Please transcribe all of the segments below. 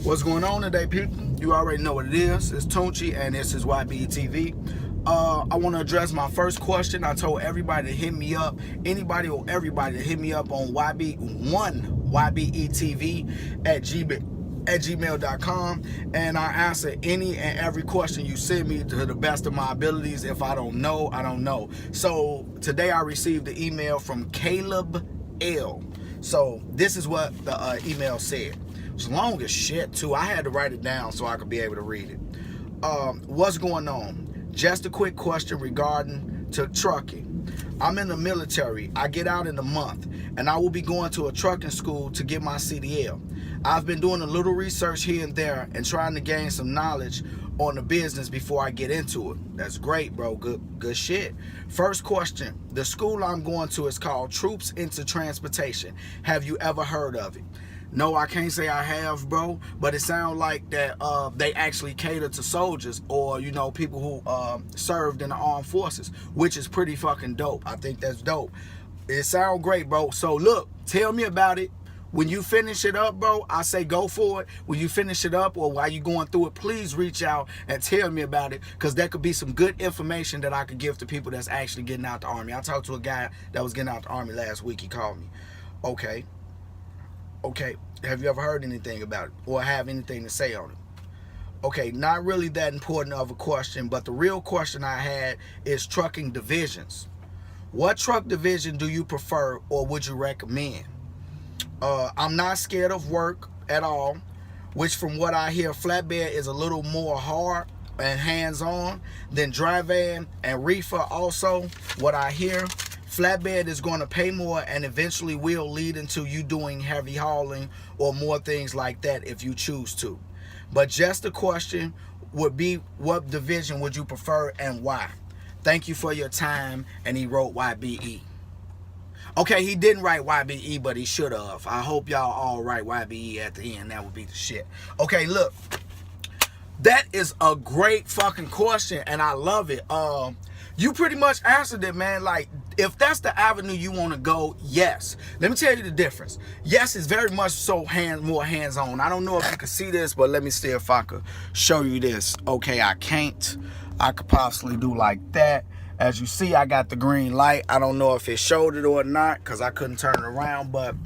What's going on today, people? You already know what it is. It's Tunchi, and this is Ybetv. I want to address my first question. I told everybody to hit me up, anybody or everybody to hit me up on Ybetv at gmail.com, and I answer any and every question you send me to the best of my abilities. If I don't know, I don't know. So today I received an email from Caleb L. So this is what the email said. It's long as shit too. I had to write it down so I could be able to read it. What's going on? Just a quick question regarding to trucking. I'm in the military. I get out in a month, and I will be going to a trucking school to get my CDL. I've been doing a little research here and there and trying to gain some knowledge on the business before I get into it. That's great, bro. Good shit. First question. The school I'm going to is called Troops into Transportation. Have you ever heard of it? No, I can't say I have, bro, but it sounds like that they actually cater to soldiers or, you know, people who served in the armed forces, which is pretty fucking dope. I think that's dope. It sounds great, bro. So look, tell me about it. When you finish it up, bro, I say go for it. When you finish it up or while you're going through it, please reach out and tell me about it, because there could be some good information that I could give to people that's actually getting out the Army. I talked to a guy that was getting out the Army last week. He called me. Okay, have you ever heard anything about it or have anything to say on it? Okay, not really that important of a question, but the real question I had is trucking divisions. What truck division do you prefer or would you recommend? I'm not scared of work at all, which from what I hear, flatbed is a little more hard and hands-on than dry van and reefer. Also, what I hear, flatbed is going to pay more and eventually will lead into you doing heavy hauling or more things like that if you choose to. But just the question would be, what division would you prefer and why? Thank you for your time. And he wrote YBE. Okay, he didn't write YBE, but he should have. I hope y'all all write YBE at the end. That would be the shit. Okay, look. That is a great fucking question, and I love it. You pretty much answered it, man. Like, if that's the avenue you want to go, yes. Let me tell you the difference. Yes, it's very much so more hands-on. I don't know if you can see this, but let me see if I could show you this. Okay, I can't. I could possibly do like that. As you see, I got the green light. I don't know if it showed it or not because I couldn't turn it around, but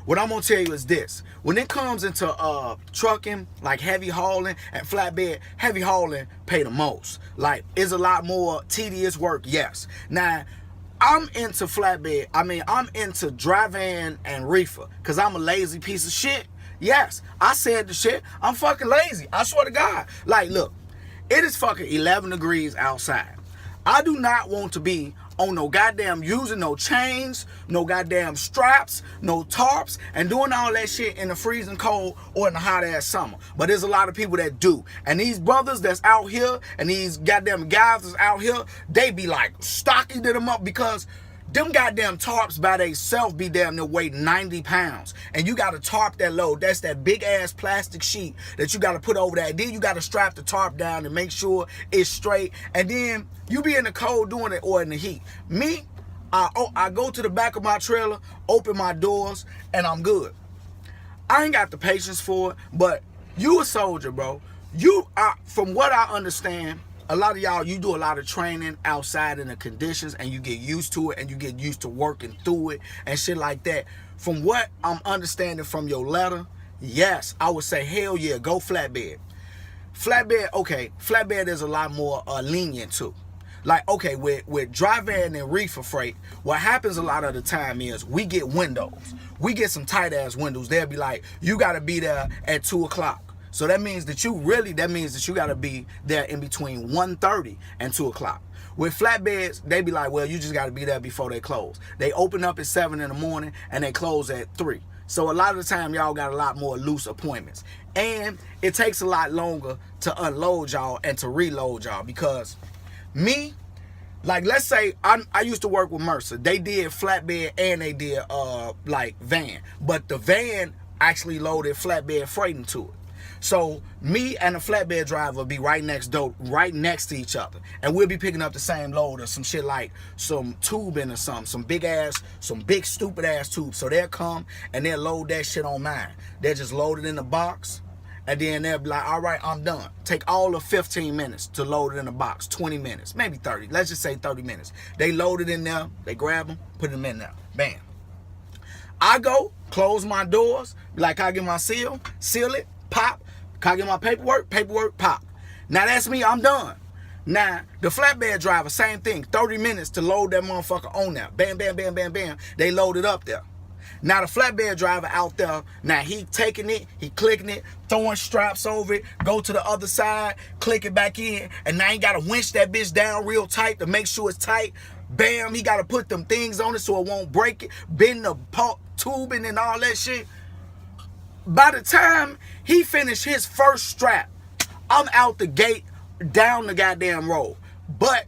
what I'm going to tell you is this. When it comes into trucking, like heavy hauling and flatbed, heavy hauling pay the most. Like, it's a lot more tedious work, yes. Now, I'm into flatbed. I'm into dry van and reefer because I'm a lazy piece of shit. Yes, I said the shit. I'm fucking lazy. I swear to God. Like, look, it is fucking 11 degrees outside. I do not want to be on no goddamn using no chains, no goddamn straps, no tarps, and doing all that shit in the freezing cold or in the hot ass summer. But there's a lot of people that do. And these brothers that's out here and these goddamn guys that's out here, they be like stocking them up because them goddamn tarps by themselves be damn near weight 90 pounds. And you got to tarp that load. That's that big ass plastic sheet that you got to put over that. Then you got to strap the tarp down and make sure it's straight. And then you be in the cold doing it or in the heat. Me, I go to the back of my trailer, open my doors, and I'm good. I ain't got the patience for it, but you a soldier, bro. You are, from what I understand, a lot of y'all, you do a lot of training outside in the conditions and you get used to it and you get used to working through it and shit like that. From what I'm understanding from your letter, yes, I would say hell yeah, go flatbed. Flatbed, okay, flatbed is a lot more lenient too. Like, okay, with dry van and reefer freight, what happens a lot of the time is we get windows. We get some tight ass windows. They'll be like, you got to be there at 2 o'clock. So that means that you got to be there in between 1:30 and 2 o'clock. With flatbeds, they be like, well, you just got to be there before they close. They open up at 7 in the morning and they close at 3. So a lot of the time, y'all got a lot more loose appointments. And it takes a lot longer to unload y'all and to reload y'all because me, like, let's say I used to work with Mercer. They did flatbed and they did like van. But the van actually loaded flatbed freight into it. So me and a flatbed driver be right next to each other, and we'll be picking up the same load or some shit like some tubing or something, some big stupid ass tubes. So they'll come and they'll load that shit on mine. They'll just load it in the box, And then they'll be like, all right, I'm done. Take all of 15 minutes to load it in a box, 20 minutes, maybe 30. Let's just say 30 minutes. They load it in there, they grab them, put them in there. Bam. I go, close my doors, like I get my seal it, pop. Can I get my paperwork, pop. Now that's me, I'm done. Now, the flatbed driver, same thing, 30 minutes to load that motherfucker on there. Bam, bam, bam, bam, bam. They load it up there. Now the flatbed driver out there, now he taking it, he clicking it, throwing straps over it, go to the other side, click it back in, and now he gotta winch that bitch down real tight to make sure it's tight. Bam, he gotta put them things on it so it won't break it, bend the tubing and all that shit. By the time he finished his first strap, I'm out the gate, down the goddamn road. But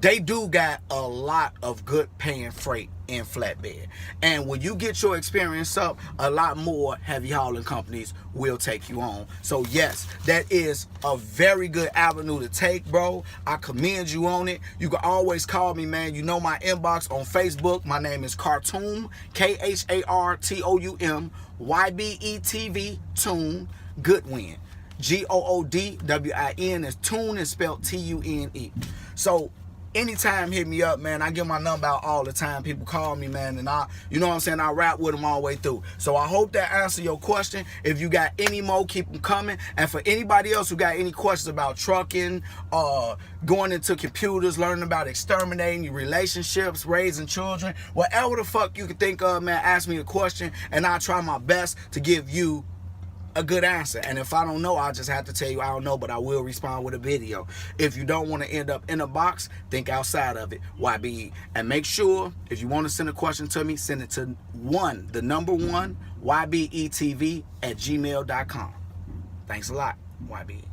they do got a lot of good paying freight in flatbed. And when you get your experience up, a lot more heavy hauling companies will take you on. So yes, that is a very good avenue to take, bro. I commend you on it. You can always call me, man. You know my inbox on Facebook. My name is Khartoum, Khartoum, Ybetv, Tune, Goodwin. Goodwin, is Tune is spelled Tune. So anytime, hit me up, man. I give my number out all the time. People call me, man, and you know what I'm saying, I rap with them all the way through. So I hope that answered your question. If you got any more, keep them coming. And for anybody else who got any questions about trucking, going into computers, learning about exterminating your relationships, raising children, whatever the fuck you can think of, man, ask me a question, and I'll try my best to give you a good answer. And if I don't know, I'll just have to tell you I don't know, but I will respond with a video. If you don't want to end up in a box, think outside of it. YBE. And make sure, if you want to send a question to me, send it to the number one, YBETV@gmail.com. Thanks a lot, YBE.